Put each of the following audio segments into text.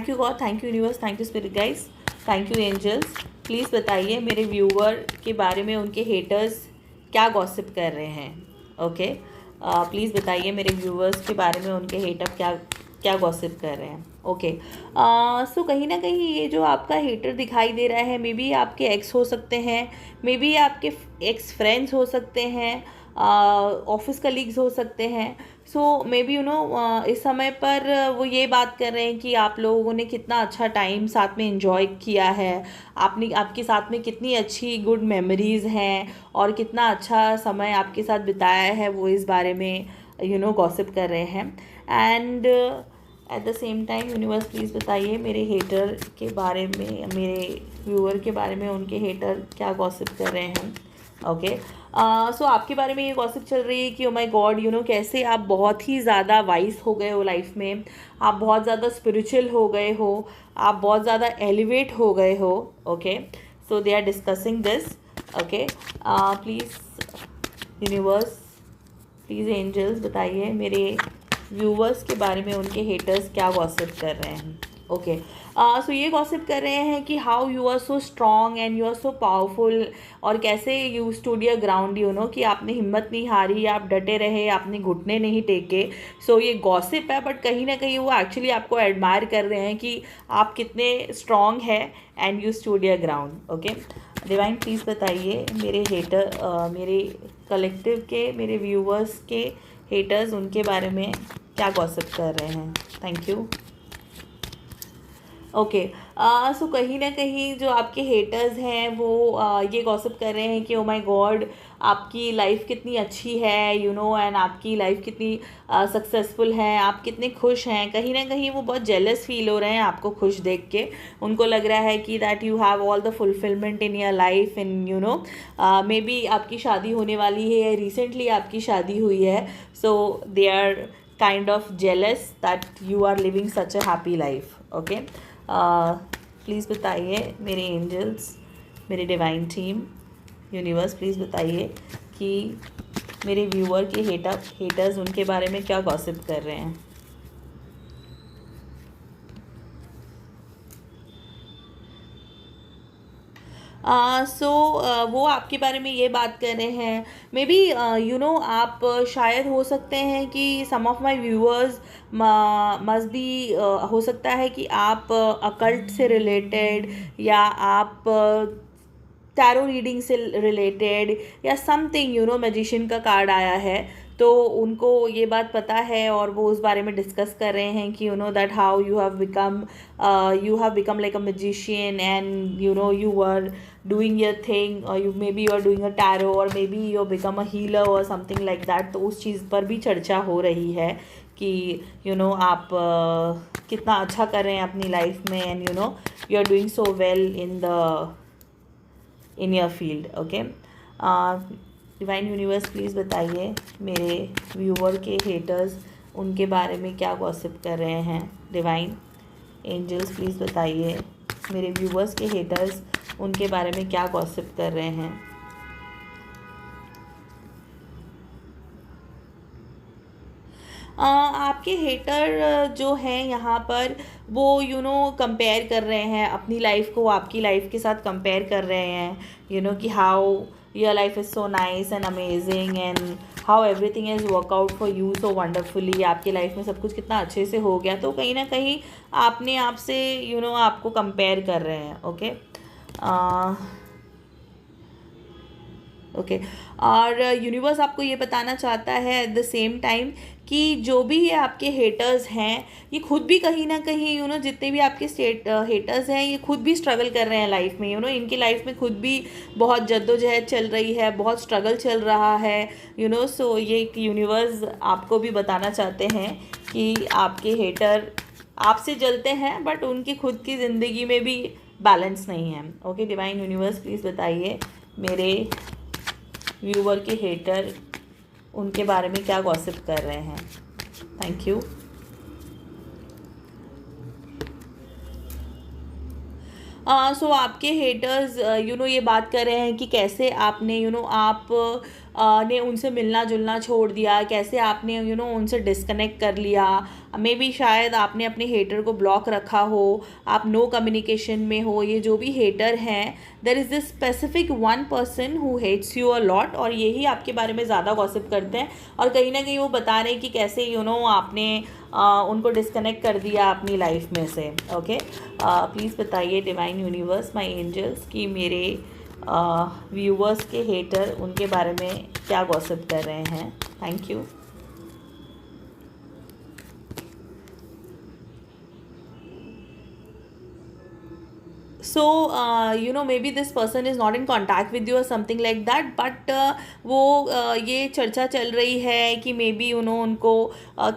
Thank you God, thank you universe, thank you spirit guides, thank you angels. Please बताइए मेरे viewer के बारे में उनके हेटर्स क्या गॉसिप कर रहे हैं। ओके, प्लीज़ बताइए मेरे व्यूअर्स के बारे में उनके हेटर क्या क्या गॉसिप कर रहे हैं। ओके, सो कहीं ना कहीं ये जो आपका हेटर दिखाई दे रहा है, मे बी आपके एक्स हो सकते हैं, मे बी आपके एक्स फ्रेंड्स हो सकते हैं, ऑफिस कलीग्स हो सकते हैं। सो मे बी इस समय पर वो ये बात कर रहे हैं कि आप लोगों ने कितना अच्छा टाइम साथ में एंजॉय किया है, आपने आपके साथ में कितनी अच्छी गुड मेमोरीज़ हैं और कितना अच्छा समय आपके साथ बिताया है, वो इस बारे में गॉसिप कर रहे हैं। And at the same time universe please बताइए मेरे हेटर के बारे में, मेरे व्यूअर के बारे में उनके हेटर क्या गॉसिप कर रहे हैं। ओके, सो आपके बारे में ये गॉसिप चल रही है कि ओ माय गॉड कैसे आप बहुत ही ज़्यादा वाइस हो गए हो लाइफ में, आप बहुत ज़्यादा स्पिरिचुअल हो गए हो, आप बहुत ज़्यादा एलिवेट हो गए हो। Okay, so they are discussing this. Okay, please universe, please angels बताइए मेरे व्यूवर्स के बारे में उनके हेटर्स क्या गॉसिप कर रहे हैं। ओके, सो ये गॉसिप कर रहे हैं कि how you are so strong and you are so powerful, और कैसे यू स्टूड योर ग्राउंड, कि आपने हिम्मत नहीं हारी, आप डटे रहे, आपने घुटने नहीं टेके। सो ये गॉसिप है, बट कहीं ना कहीं वो एक्चुअली आपको एडमायर कर रहे हैं कि आप कितने स्ट्रॉन्ग है and you stood your ground. Okay, divine please बताइए मेरे हेटर, मेरे कलेक्टिव के, मेरे व्यूवर्स के हेटर्स उनके बारे में क्या गॉसिप कर रहे हैं। Thank you. ओके, सो कहीं ना कहीं जो आपके हेटर्स हैं वो ये गॉसिप कर रहे हैं कि ओ माय गॉड आपकी लाइफ कितनी अच्छी है, एंड आपकी लाइफ कितनी सक्सेसफुल है, आप कितने खुश हैं। कहीं ना कहीं वो बहुत जेलस फील हो रहे हैं आपको खुश देख के। उनको लग रहा है कि that you have all the fulfilment in your life, in may be आपकी शादी होने वाली है, रिसेंटली आपकी शादी हुई है। So they are kind of jealous that you are living such a happy life. Okay, please बताइए मेरे एंजल्स, मेरे डिवाइन टीम, यूनिवर्स प्लीज़ बताइए कि मेरे व्यूअर के हेटर्स उनके बारे में क्या गॉसिप कर रहे हैं। सो वो आपके बारे में ये बात कर रहे हैं, मे बी आप शायद हो सकते हैं कि some of my viewers must be, हो सकता है कि आप अकल्ट से रिलेटेड, या आप टैरो रीडिंग से रिलेटेड, या समथिंग मैजिशियन का कार्ड आया है, तो उनको ये बात पता है और वो उस बारे में डिस्कस कर रहे हैं कि that how you have become like a magician, and you are doing your thing, or maybe you are doing a tarot, or maybe you become a healer or something like that। तो उस चीज़ पर भी चर्चा हो रही है कि आप कितना अच्छा कर रहे हैं अपनी लाइफ में, and you are doing so well in your field। Okay, divine universe please बताइए मेरे व्यूअर के हेटर्स उनके बारे में क्या गॉसिप कर रहे हैं। डिवाइन एंजल्स प्लीज़ बताइए मेरे व्यूअर्स के हेटर्स उनके बारे में क्या गॉसिप कर रहे हैं। आपके हेटर जो हैं यहाँ पर वो कंपेयर कर रहे हैं अपनी लाइफ को आपकी लाइफ के साथ, कंपेयर कर रहे हैं कि how your life is so nice and amazing, and how everything is work out for you so wonderfully. आपकी लाइफ में सब कुछ कितना अच्छे से हो गया, तो कहीं ना कहीं आपने आप से आपको कंपेयर कर रहे हैं। ओके, ओके, और यूनिवर्स आपको ये बताना चाहता है एट द सेम टाइम कि जो भी ये आपके हेटर्स हैं, ये खुद भी कहीं ना कहीं जितने भी आपके हेटर्स हैं, ये खुद भी स्ट्रगल कर रहे हैं लाइफ में। इनकी लाइफ में खुद भी बहुत जद्दोजहद चल रही है, बहुत स्ट्रगल चल रहा है। सो ये यूनिवर्स आपको भी बताना चाहते हैं कि आपके हेटर आपसे जलते हैं, बट उनकी खुद की ज़िंदगी में भी बैलेंस नहीं है। ओके, डिवाइन यूनिवर्स प्लीज़ बताइए मेरे व्यूअर के हेटर उनके बारे में क्या गॉसिप कर रहे हैं। Thank you. सो आपके हेटर्स ये बात कर रहे हैं कि कैसे आपने आप ने उनसे मिलना जुलना छोड़ दिया, कैसे आपने उनसे डिस्कनेक्ट कर लिया। मे बी शायद आपने अपने हेटर को ब्लॉक रखा हो, आप नो कम्युनिकेशन में हो। ये जो भी हेटर हैं, there is this specific one person who hates you a lot, और यही आपके बारे में ज़्यादा गॉसिप करते हैं। और कहीं ना कहीं वो बता रहे हैं कि कैसे आपने उनको डिस्कनेक्ट कर दिया अपनी लाइफ में से। ओके, प्लीज़ बताइए डिवाइन यूनिवर्स, माय एंजल्स, कि मेरे व्यूवर्स के हेटर उनके बारे में क्या गॉसिप कर रहे हैं। Thank you. So maybe this person is not in contact with you or something like that, but वो ये चर्चा चल रही है कि मे बी उनको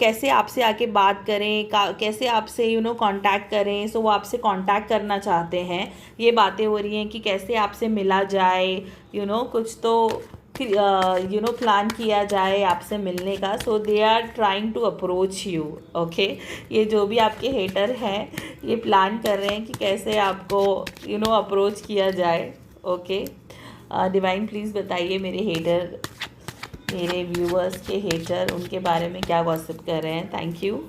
कैसे आपसे आके बात करें, कैसे आपसे कांटेक्ट करें। सो वो आपसे कांटेक्ट करना चाहते हैं। ये बातें हो रही हैं कि कैसे आपसे मिला जाए, कुछ तो प्लान किया जाए आपसे मिलने का। So they are trying to approach you. Okay, ये जो भी आपके हेटर हैं, ये प्लान कर रहे हैं कि कैसे आपको अप्रोच किया जाए। ओके, डिवाइन प्लीज़ बताइए मेरे हेटर, मेरे व्यूअर्स के हेटर उनके बारे में क्या गॉसिप कर रहे हैं। Thank you.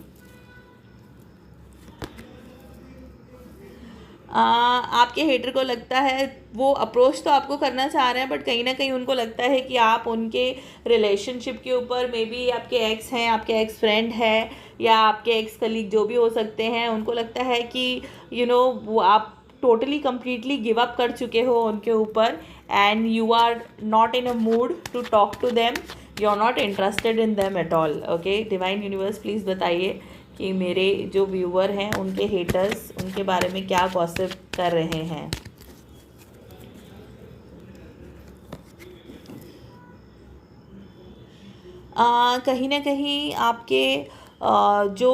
आपके हेटर को लगता है वो अप्रोच तो आपको करना चाह रहे हैं, बट कहीं ना कहीं उनको लगता है कि आप उनके रिलेशनशिप के ऊपर, मे बी आपके एक्स हैं, आपके एक्स फ्रेंड है, या आपके एक्स कलीग जो भी हो सकते हैं, उनको लगता है कि वो आप टोटली कम्प्लीटली गिव अप कर चुके हो उनके ऊपर, and you are not in a mood to talk to them, you are not interested in them at all. Okay, divine universe please बताइए कि मेरे जो व्यूअर हैं उनके हेटर्स उनके बारे में क्या गॉसिप कर रहे हैं। कहीं ना कहीं आपके जो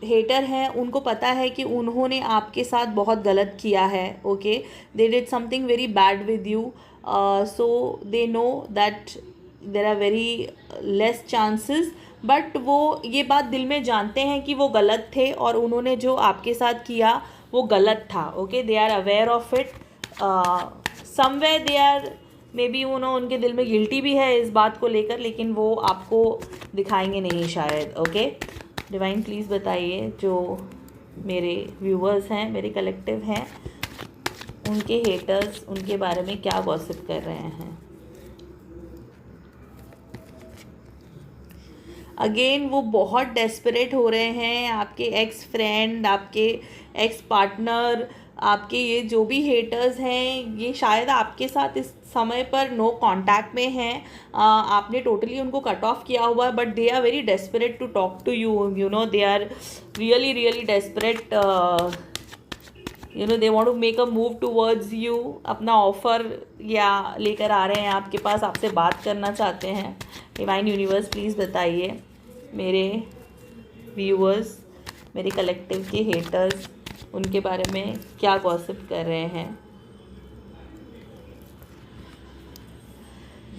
हेटर हैं उनको पता है कि उन्होंने आपके साथ बहुत गलत किया है। Okay, they did something very bad with you, so they know that there are very less chances, but वो ये बात दिल में जानते हैं कि वो गलत थे और उन्होंने जो आपके साथ किया वो गलत था। Okay, they are aware of it, somewhere they are, maybe उनके दिल में गिल्टी भी है इस बात को लेकर, लेकिन वो आपको दिखाएंगे नहीं शायद। ओके, डिवाइन प्लीज़ बताइए जो मेरे व्यूअर्स हैं, मेरे कलेक्टिव हैं, उनके हेटर्स उनके बारे में क्या गॉसिप कर रहे हैं। अगेन वो बहुत डेस्परेट हो रहे हैं, आपके एक्स फ्रेंड, आपके एक्स पार्टनर, आपके ये जो भी हेटर्स हैं, ये शायद आपके साथ इस समय पर नो कांटेक्ट में हैं। आपने टोटली उनको कट ऑफ किया हुआ है, but they are very desperate to talk to you, they are really really desperate, they want to make a move towards you. अपना ऑफ़र या लेकर आ रहे हैं आपके पास, आपसे बात करना चाहते हैं। डिवाइन यूनिवर्स प्लीज़ बताइए मेरे व्यूअर्स, मेरे कलेक्टिव के हेटर्स उनके बारे में क्या गॉसिप कर रहे हैं।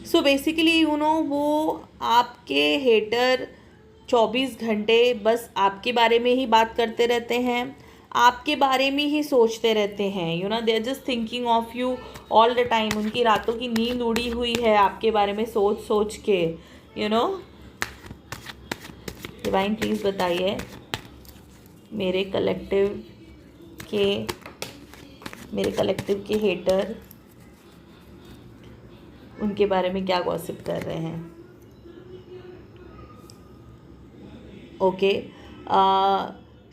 सो बेसिकली वो आपके हेटर 24 घंटे बस आपके बारे में ही बात करते रहते हैं, आपके बारे में ही सोचते रहते हैं। They are just thinking of you all the time. उनकी रातों की नींद उड़ी हुई है आपके बारे में सोच सोच के। डिवाइन प्लीज़ बताइए मेरे कलेक्टिव के हेटर उनके बारे में क्या गॉसिप कर रहे हैं। ओके,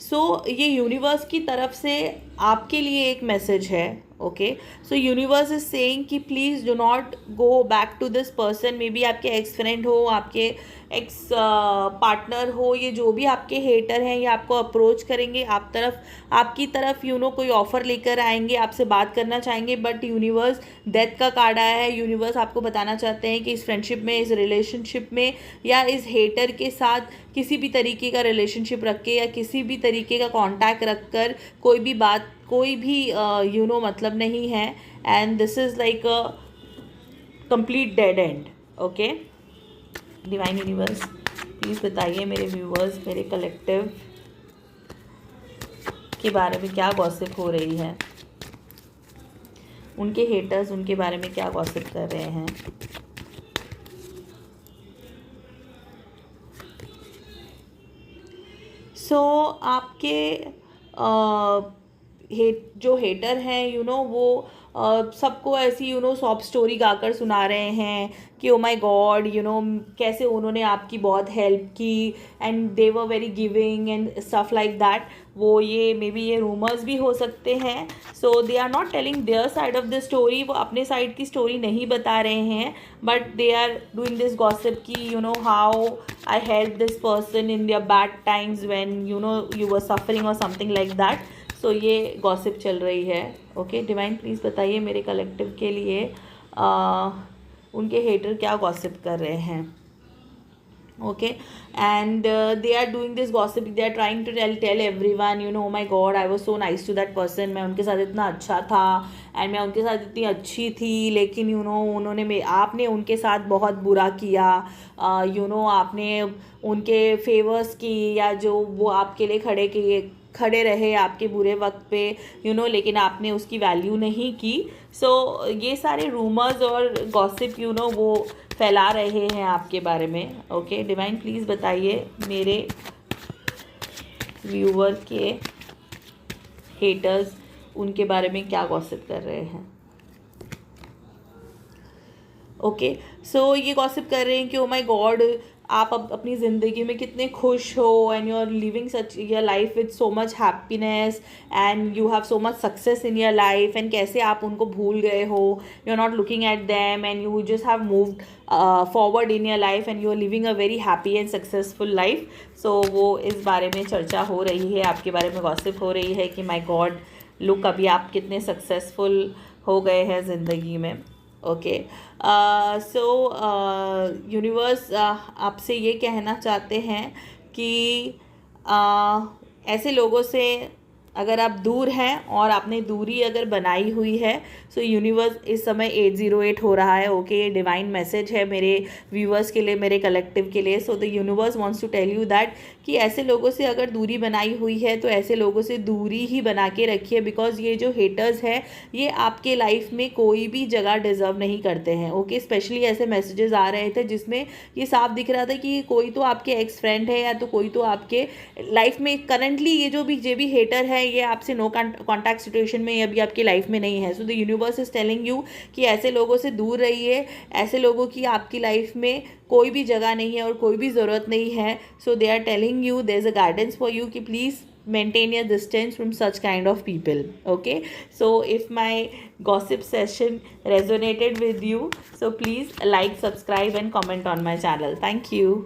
सो ये यूनिवर्स की तरफ से आपके लिए एक मैसेज है। Okay, so universe is saying कि please do not go back to this person. Maybe आपके एक्स फ्रेंड हो, आपके एक्स पार्टनर हो, ये जो भी आपके हेटर हैं ये आपको अप्रोच करेंगे, आपकी तरफ कोई ऑफ़र लेकर आएंगे, आपसे बात करना चाहेंगे, बट यूनिवर्स डेथ का कार्ड आया है। यूनिवर्स आपको बताना चाहते हैं कि इस फ्रेंडशिप में, इस रिलेशनशिप में, या इस हेटर के साथ किसी भी तरीके का रिलेशनशिप रख के या किसी भी तरीके का कॉन्टैक्ट रख कर कोई भी मतलब नहीं है, and this is like a complete dead and. Okay, divine universe please बताइए मेरे व्यूवर्स, मेरे कलेक्टिव के बारे में क्या गॉसिप हो रही है, उनके हेटर्स उनके बारे में क्या गॉसिप कर रहे हैं। सो आपके जो हेटर हैं वो सबको ऐसी सॉब स्टोरी गाकर सुना रहे हैं कि ओ माय गॉड कैसे उन्होंने आपकी बहुत हेल्प की and they were very giving and stuff like that. वो ये मे बी ये रूमर्स भी हो सकते हैं। So they are not telling their side of the story, वो अपने साइड की स्टोरी नहीं बता रहे हैं, but they are doing this gossip कि how I help this person in their bad times when you were suffering or something like that. सो ये गॉसिप चल रही है। ओके डिवाइन प्लीज़ बताइए मेरे कलेक्टिव के लिए उनके हेटर क्या गॉसिप कर रहे हैं। Okay and they are doing this gossip, they are trying to tell everyone oh my God I was so nice to that person, मैं उनके साथ इतना अच्छा था एंड मैं उनके साथ इतनी अच्छी थी, लेकिन उन्होंने आपने उनके साथ बहुत बुरा किया। आपने उनके फेवर्स की या जो वो आपके लिए खड़े रहे आपके बुरे वक्त पे लेकिन आपने उसकी वैल्यू नहीं की। सो ये सारे रूमर्स और गॉसिप वो फैला रहे हैं आपके बारे में। ओके डिवाइन प्लीज़ बताइए मेरे व्यूअर के हेटर्स उनके बारे में क्या गॉसिप कर रहे हैं। ओके सो ये गॉसिप कर रहे हैं कि ओ माय गॉड आप अब अपनी ज़िंदगी में कितने खुश हो and you are living such your life with so much happiness and you have so much success in your life, and कैसे आप उनको भूल गए हो, you are not looking at them and you just have moved forward in your life and you are living a very happy and successful life. So वो इस बारे में चर्चा हो रही है, आपके बारे में गॉसिप हो रही है कि माय गॉड लुक अभी आप कितने सक्सेसफुल हो गए हैं ज़िंदगी में। ओके सो यूनिवर्स आपसे ये कहना चाहते हैं कि ऐसे लोगों से अगर आप दूर हैं और आपने दूरी अगर बनाई हुई है, सो यूनिवर्स इस समय 808 हो रहा है। ओके ये डिवाइन मैसेज है मेरे व्यूअर्स के लिए, मेरे कलेक्टिव के लिए। So the universe wants to tell you that कि ऐसे लोगों से अगर दूरी बनाई हुई है तो ऐसे लोगों से दूरी ही बना के रखिए, बिकॉज ये जो हेटर्स हैं ये आपके लाइफ में कोई भी जगह डिज़र्व नहीं करते हैं। ओके स्पेशली ऐसे मैसेजेस आ रहे थे जिसमें ये साफ दिख रहा था कि कोई तो आपके एक्स फ्रेंड है या तो कोई तो आपके लाइफ में करंटली ये जो भी हेटर है ये आपसे नो कॉन्टैक्ट सिचुएशन में अभी आपकी लाइफ में नहीं है। सो the universe is telling you कि ऐसे लोगों से दूर रहिए, ऐसे लोगों की आपकी लाइफ में कोई भी जगह नहीं है और कोई भी ज़रूरत नहीं है। So they are telling you there is a guidance for you कि please maintain your distance from such kind of people. Okay so if my gossip session resonated with you, so please like, subscribe and comment on my channel. Thank you.